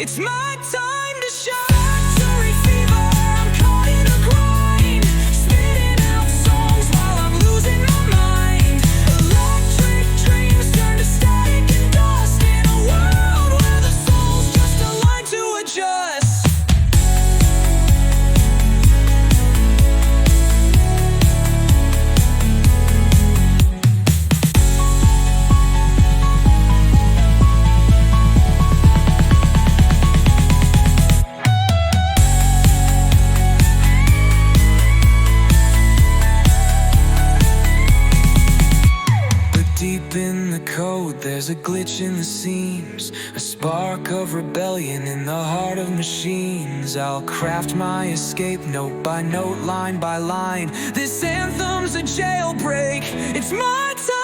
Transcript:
It's my time to shine. Factory fever, I'm caught in a grind, spitting out songs while I'm losing my mind. Electric dreams turn to static and dust in a world where the soul's just a line to adjust. Deep in the code, there's a glitch in the seams, a spark of rebellion in the heart of machines. I'll craft my escape note by note, line by line. This anthem's a jailbreak. It's my time.